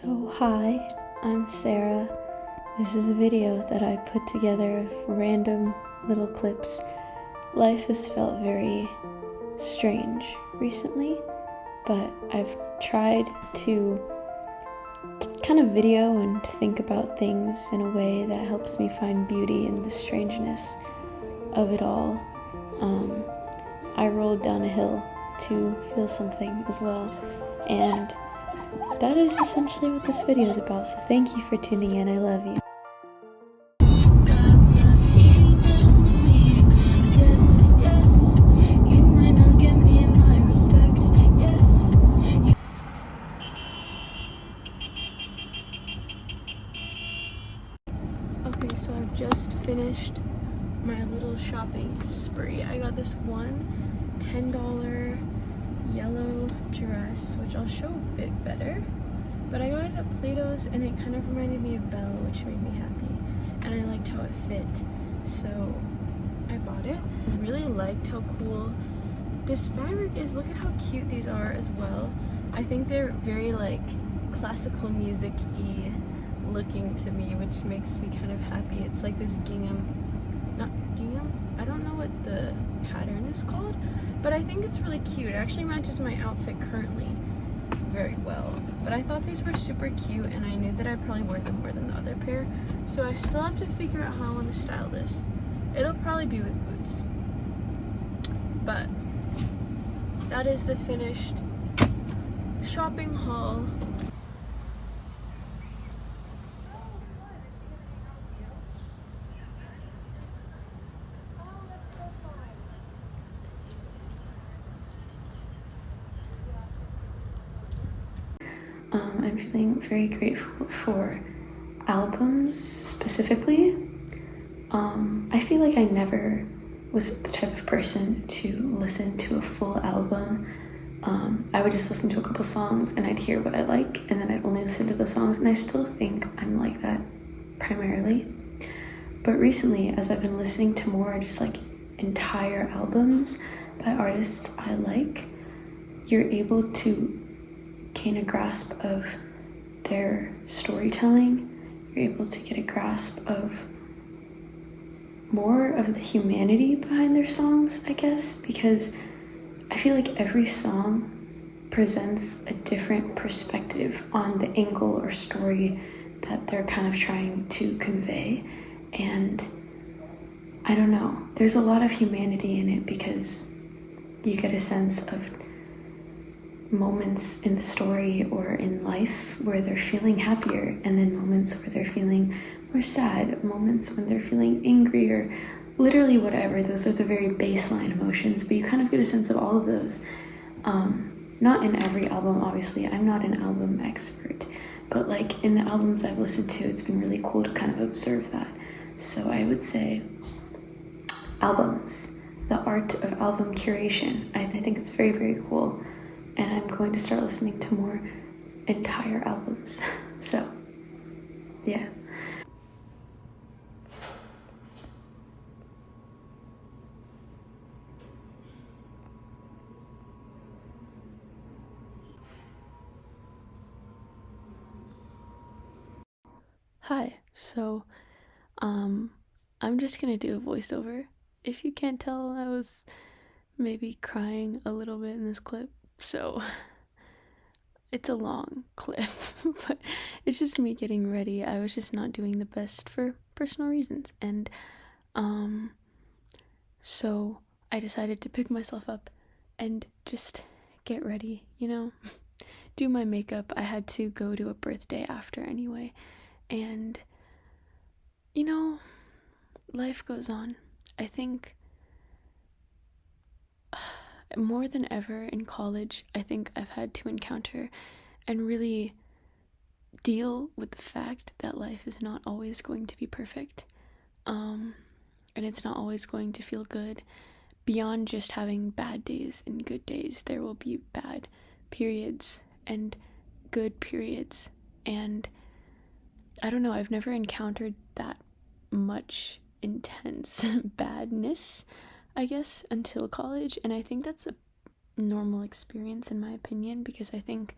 So hi, I'm Sarah. This is a video that I put together of random little clips. Life has felt very strange recently, but I've tried to kind of video and think about things in a way that helps me find beauty in the strangeness of it all. I rolled down a hill to feel something as well, and that is essentially what this video is about, so thank you for tuning in. I love you. Okay, so I've just finished my little shopping spree. I got this one $10 yellow dress, which I'll show a bit better, but I got it at Plato's and it kind of reminded me of Belle, which made me happy, and I liked how it fit, so I bought it. I really liked how cool this fabric is. Look at how cute these are as well. I think they're very like classical music-y looking to me, which makes me kind of happy. It's like this not gingham, I don't know what the pattern is called, but I think it's really cute. It actually matches my outfit currently very well. But I thought these were super cute, and I knew that I'd probably wear them more than the other pair, so I still have to figure out how I want to style this. It'll probably be with boots, but that is the finished shopping haul. I'm feeling very grateful for albums specifically. I feel like I never was the type of person to listen to a full album. I would just listen to a couple songs and I'd hear what I like, and then I'd only listen to the songs, and I still think I'm like that primarily. But recently, as I've been listening to more just like entire albums by artists I like, you're able to gain a grasp of their storytelling. You're able to get a grasp of more of the humanity behind their songs, I guess, because I feel like every song presents a different perspective on the angle or story that they're kind of trying to convey. And I don't know, there's a lot of humanity in it because you get a sense of moments in the story or in life where they're feeling happier, and then moments where they're feeling more sad, moments when they're feeling angry, or literally whatever. Those are the very baseline emotions, but you kind of get a sense of all of those. Not in every album, obviously. I'm not an album expert, but like in the albums I've listened to, it's been really cool to kind of observe that. So I would say albums, the art of album curation. I think it's very, very cool. And I'm going to start listening to more entire albums. So, yeah. Hi, so, I'm just gonna do a voiceover. If you can't tell, I was maybe crying a little bit in this clip, so it's a long clip, but it's just me getting ready. I was just not doing the best for personal reasons, and so I decided to pick myself up and just get ready, do my makeup. I had to go to a birthday after anyway, and life goes on. I think more than ever in college, I think I've had to encounter and really deal with the fact that life is not always going to be perfect, and it's not always going to feel good. Beyond just having bad days and good days, there will be bad periods and good periods, and I don't know, I've never encountered that much intense badness, I guess, until college, and I think that's a normal experience in my opinion, because I think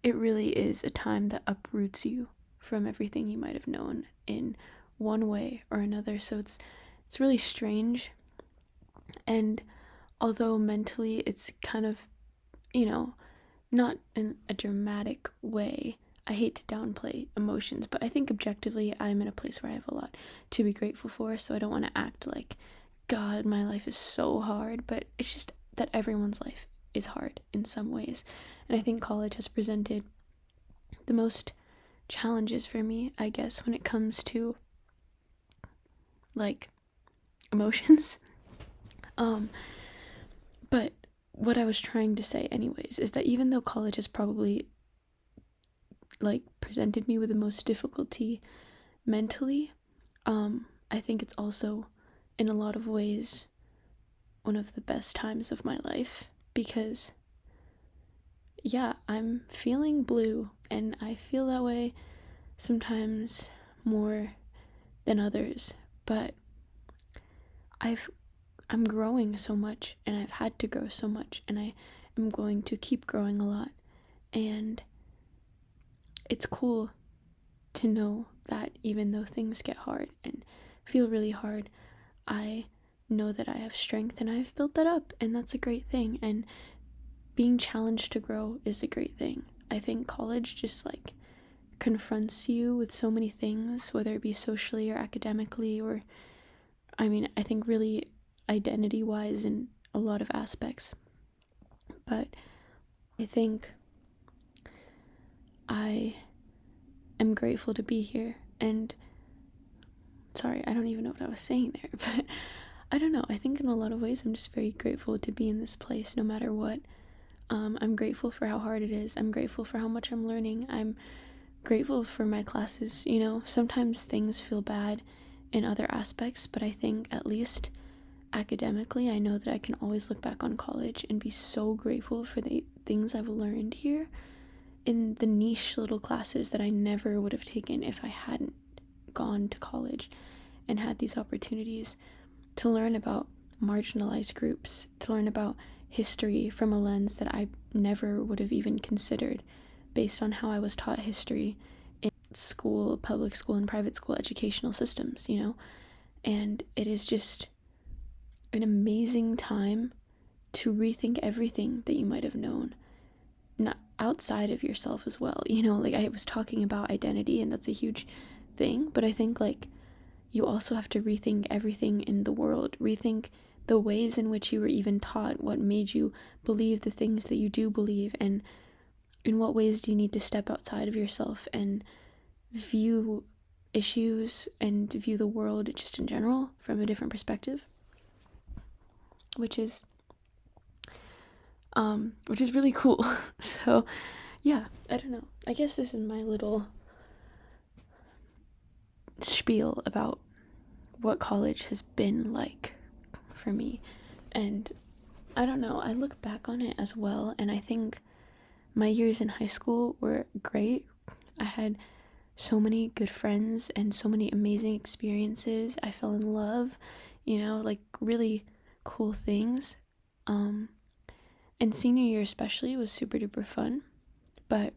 it really is a time that uproots you from everything you might have known in one way or another. So it's really strange. And although mentally it's kind of, not in a dramatic way, I hate to downplay emotions, but I think objectively I'm in a place where I have a lot to be grateful for, so I don't want to act like, God, my life is so hard, but it's just that everyone's life is hard in some ways. And I think college has presented the most challenges for me, I guess, when it comes to, like, emotions. But what I was trying to say anyways is that even though college has probably, like, presented me with the most difficulty mentally, I think it's also, in a lot of ways, one of the best times of my life, because, yeah, I'm feeling blue, and I feel that way sometimes more than others, but I'm growing so much, and I've had to grow so much, and I am going to keep growing a lot, and it's cool to know that even though things get hard and feel really hard, I know that I have strength and I've built that up, and that's a great thing. And being challenged to grow is a great thing. I think college just, like, confronts you with so many things, whether it be socially or academically, or, I think really identity wise in a lot of aspects. But I think I am grateful to be here, and sorry, I don't even know what I was saying there, but I don't know. I think in a lot of ways I'm just very grateful to be in this place no matter what. I'm grateful for how hard it is. I'm grateful for how much I'm learning. I'm grateful for my classes. Sometimes things feel bad in other aspects, but I think at least academically, I know that I can always look back on college and be so grateful for the things I've learned here in the niche little classes that I never would have taken if I hadn't gone to college and had these opportunities to learn about marginalized groups, to learn about history from a lens that I never would have even considered based on how I was taught history in school, public school, and private school educational systems, And it is just an amazing time to rethink everything that you might have known, not outside of yourself as well. Like, I was talking about identity, and that's a huge thing, but I think, like, you also have to rethink everything in the world, rethink the ways in which you were even taught, what made you believe the things that you do believe, and in what ways do you need to step outside of yourself and view issues and view the world just in general from a different perspective, which is really cool. So yeah, I don't know, I guess this is my little spiel about what college has been like for me. And I don't know, I look back on it as well, and I think my years in high school were great. I had so many good friends and so many amazing experiences. I fell in love, like really cool things. And senior year especially was super duper fun. But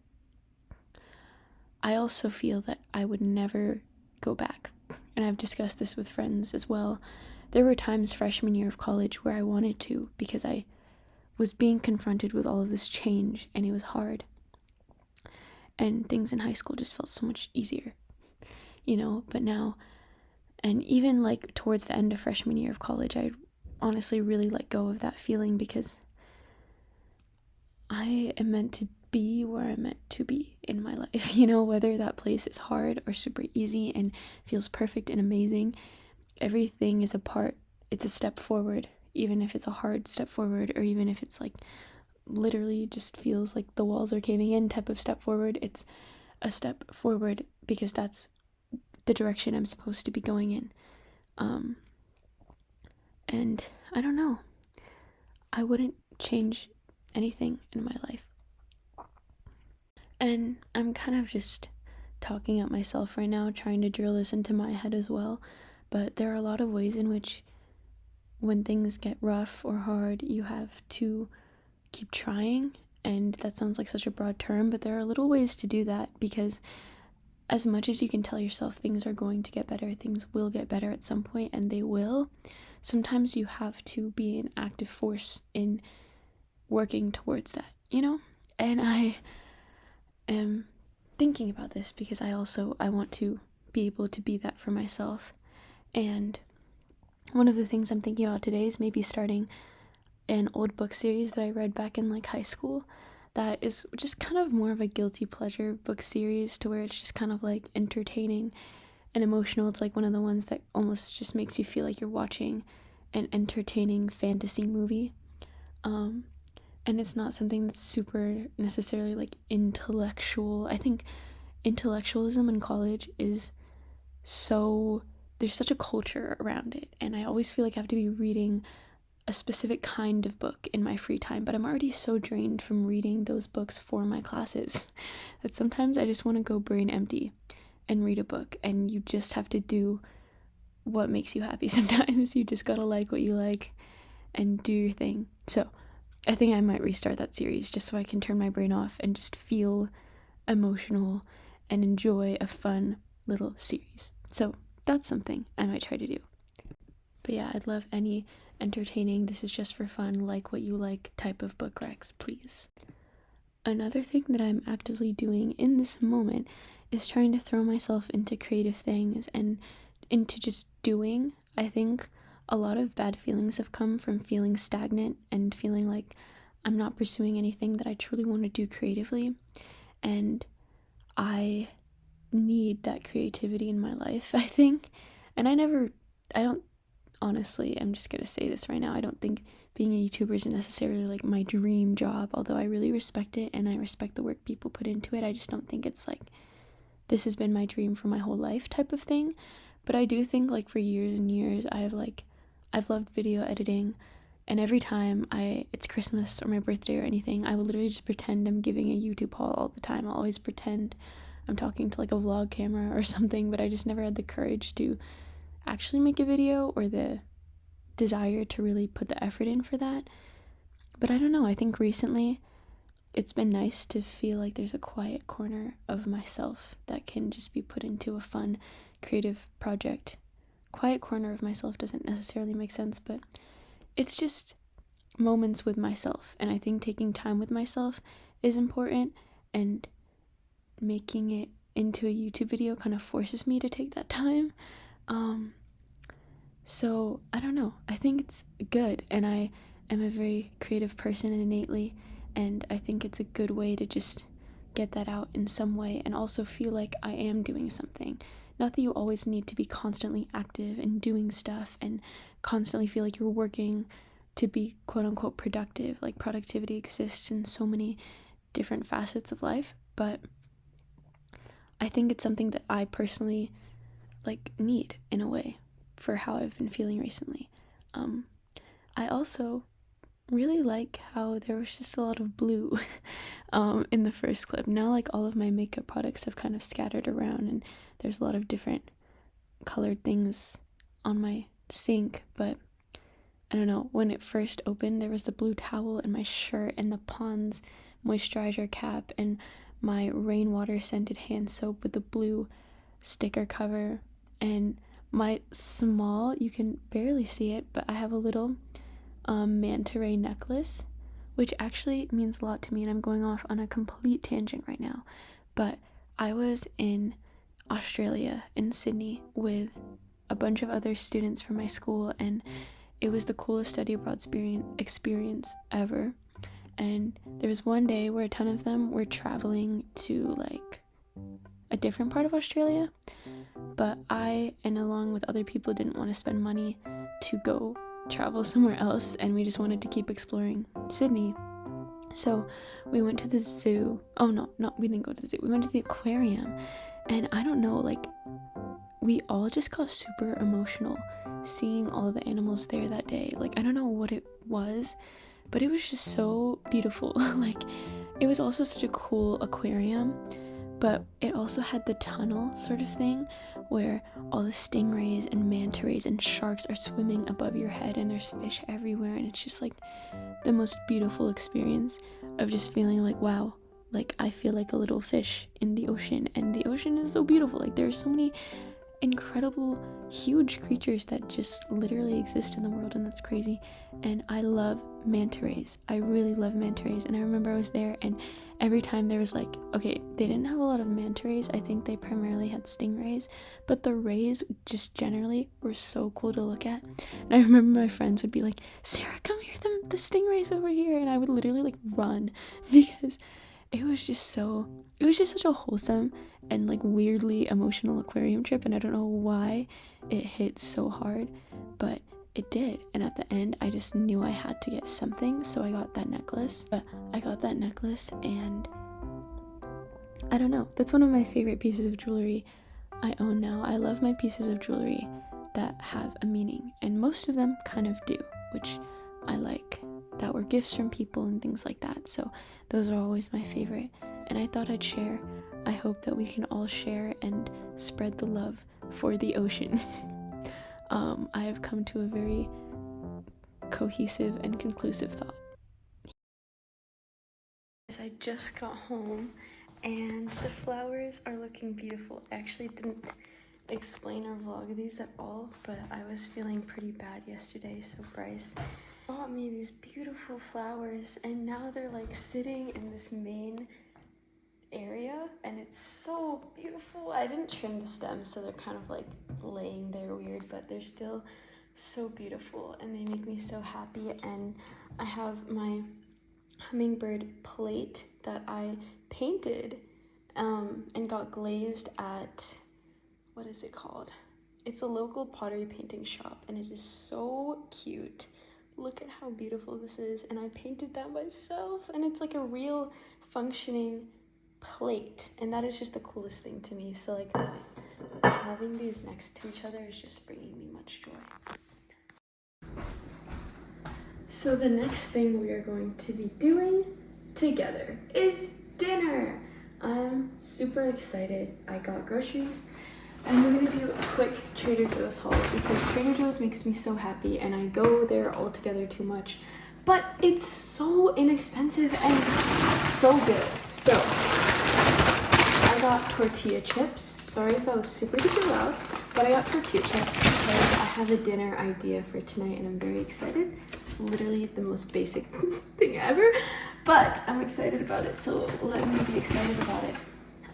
I also feel that I would never go back. And I've discussed this with friends as well. There were times freshman year of college where I wanted to, because I was being confronted with all of this change, and it was hard. And things in high school just felt so much easier, but now, and even like towards the end of freshman year of college, I honestly really let go of that feeling, because I am meant to be where I'm meant to be in my life, whether that place is hard or super easy and feels perfect and amazing. Everything is it's a step forward, even if it's a hard step forward, or even if it's like literally just feels like the walls are caving in type of step forward. It's a step forward because that's the direction I'm supposed to be going in. And I don't know, I wouldn't change anything in my life. And I'm kind of just talking at myself right now, trying to drill this into my head as well, but there are a lot of ways in which when things get rough or hard, you have to keep trying And that sounds like such a broad term, but there are little ways to do that, because as much as you can tell yourself things are going to get better, things will get better at some point, and they will, sometimes you have to be an active force in working towards that, you know? And I am thinking about this because I want to be able to be that for myself. And one of the things I'm thinking about today is maybe starting an old book series that I read back in like high school, that is just kind of more of a guilty pleasure book series, to where it's just kind of like entertaining and emotional. It's like one of the ones that almost just makes you feel like you're watching an entertaining fantasy movie. And it's not something that's super necessarily like intellectual. I think intellectualism in college is there's such a culture around it, and I always feel like I have to be reading a specific kind of book in my free time, but I'm already so drained from reading those books for my classes that sometimes I just want to go brain empty and read a book, and you just have to do what makes you happy. Sometimes you just gotta like what you like and do your thing. So I think I might restart that series just so I can turn my brain off and just feel emotional and enjoy a fun little series. So that's something I might try to do. But yeah, I'd love any entertaining, this is just for fun, like what you like type of book recs, please. Another thing that I'm actively doing in this moment is trying to throw myself into creative things and into just doing. I think a lot of bad feelings have come from feeling stagnant and feeling like I'm not pursuing anything that I truly want to do creatively, and I need that creativity in my life, I think. And honestly, I'm just gonna say this right now, I don't think being a YouTuber is necessarily like my dream job, although I really respect it and I respect the work people put into it. I just don't think it's like this has been my dream for my whole life type of thing. But I do think like for years and years I've loved video editing, and every time it's Christmas or my birthday or anything, I will literally just pretend I'm giving a YouTube haul all the time. I'll always pretend I'm talking to like a vlog camera or something, but I just never had the courage to actually make a video or the desire to really put the effort in for that. But I don't know, I think recently it's been nice to feel like there's a quiet corner of myself that can just be put into a fun creative project. Quiet corner of myself doesn't necessarily make sense, but it's just moments with myself, and I think taking time with myself is important, and making it into a YouTube video kind of forces me to take that time. So I don't know, I think it's good, and I am a very creative person innately, and I think it's a good way to just get that out in some way and also feel like I am doing something. Not that you always need to be constantly active and doing stuff and constantly feel like you're working to be quote-unquote productive. Like, productivity exists in so many different facets of life, but I think it's something that I personally like need in a way for how I've been feeling recently. I also really like how there was just a lot of blue in the first clip. Now like all of my makeup products have kind of scattered around and there's a lot of different colored things on my sink, but I don't know, when it first opened there was the blue towel in my shirt and the Pond's moisturizer cap and my rainwater scented hand soap with the blue sticker cover, and my small, you can barely see it, but I have a little manta ray necklace, which actually means a lot to me, and I'm going off on a complete tangent right now, but I was in Australia, in Sydney, with a bunch of other students from my school, and it was the coolest study abroad experience ever. And there was one day where a ton of them were traveling to like a different part of Australia, but I, and along with other people, didn't want to spend money to go travel somewhere else, and we just wanted to keep exploring Sydney. So we went to the zoo. Oh no, we didn't go to the zoo. We went to the aquarium, and I don't know, like, we all just got super emotional seeing all of the animals there that day. Like, I don't know what it was, but it was just so beautiful. Like, it was also such a cool aquarium, but it also had the tunnel sort of thing where all the stingrays and manta rays and sharks are swimming above your head and there's fish everywhere, and it's just like the most beautiful experience. of just feeling like, wow, like I feel like a little fish in the ocean, and the ocean is so beautiful. Like there are so many incredible, huge creatures that just literally exist in the world, and that's crazy. And I love manta rays. I really love manta rays. And I remember I was there, and every time there was like, okay, they didn't have a lot of manta rays. I think they primarily had stingrays, but the rays just generally were so cool to look at. And I remember my friends would be like, Sarah, come here, the stingrays over here, and I would literally like run because it was just such a wholesome and like weirdly emotional aquarium trip, and I don't know why it hit so hard, but it did. And at the end, I just knew I had to get something, so I got that necklace. And I don't know, that's one of my favorite pieces of jewelry I own now. I love my pieces of jewelry that have a meaning, and most of them kind of do, which I like, that were gifts from people and things like that. So those are always my favorite, and I thought I'd share. I hope that we can all share and spread the love for the ocean. I have come to a very cohesive and conclusive thought. I just got home and the flowers are looking beautiful. I actually didn't explain or vlog these at all, but I was feeling pretty bad yesterday, so Bryce bought me these beautiful flowers, and now they're like sitting in this main area, and it's so beautiful. I didn't trim the stems, so they're kind of like laying there weird, but they're still so beautiful, and they make me so happy. And I have my hummingbird plate that I painted and got glazed at, what is it called? It's a local pottery painting shop, and it is so cute. Look at how beautiful this is, and I painted that myself, and it's like a real functioning plate, and that is just the coolest thing to me. So like having these next to each other is just bringing me much joy. So the next thing we are going to be doing together is dinner. I'm super excited. I got groceries, and we're gonna do a quick Trader Joe's haul because Trader Joe's makes me so happy, and I go there altogether too much, but it's so inexpensive and so good. So I got tortilla chips. Sorry if that was super duper loud, but I got tortilla chips because I have a dinner idea for tonight, and I'm very excited. It's literally the most basic thing ever, but I'm excited about it, so let me be excited about it.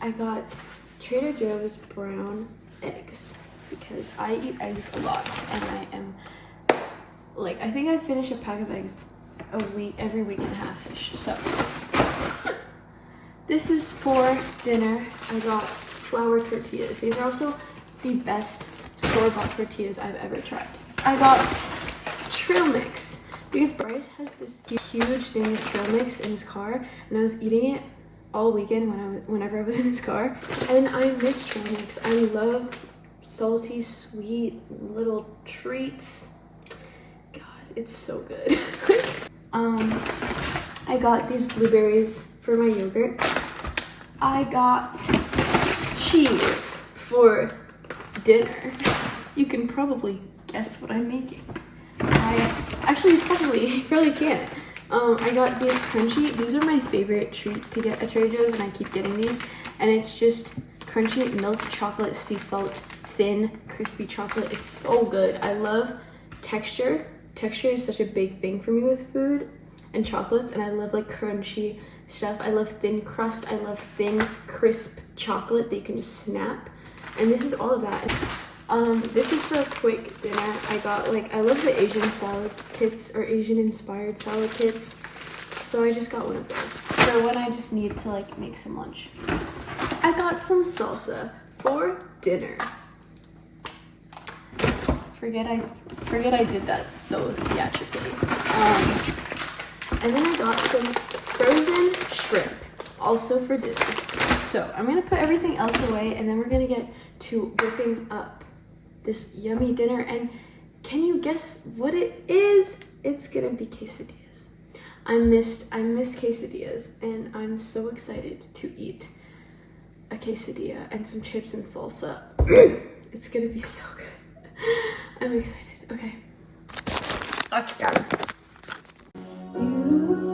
I got Trader Joe's brown eggs because I eat eggs a lot, and I am like, I think I finish a pack of eggs a week, every week and a half-ish. So this is for dinner. I got flour tortillas. These are also the best store-bought tortillas I've ever tried. I got trail mix because Bryce has this huge thing of trail mix in his car, and I was eating it all weekend whenever I was in his car, and I miss trail mix. I love salty, sweet little treats. God, it's so good. I got these blueberries for my yogurt. I got cheese for dinner. You can probably guess what I'm making. You probably can't. I got these crunchy. These are my favorite treat to get at Trader Joe's, and I keep getting these. And it's just crunchy milk chocolate sea salt, thin, crispy chocolate. It's so good. I love texture. Texture is such a big thing for me with food and chocolates, and I love like crunchy stuff. I love thin crust. I love thin, crisp chocolate that you can just snap. And this is all of that. This is for a quick dinner. I love the Asian salad kits or Asian inspired salad kits. So I just got one of those for when I just need to like make some lunch. I got some salsa for dinner. Forget I did that so theatrically. And then I got some frozen shrimp, also for dinner. So I'm gonna put everything else away, and then we're gonna get to whipping up this yummy dinner. And can you guess what it is? It's gonna be quesadillas. I miss quesadillas, and I'm so excited to eat a quesadilla and some chips and salsa. It's gonna be so good. I'm excited. Okay, let's go. You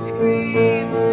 screaming.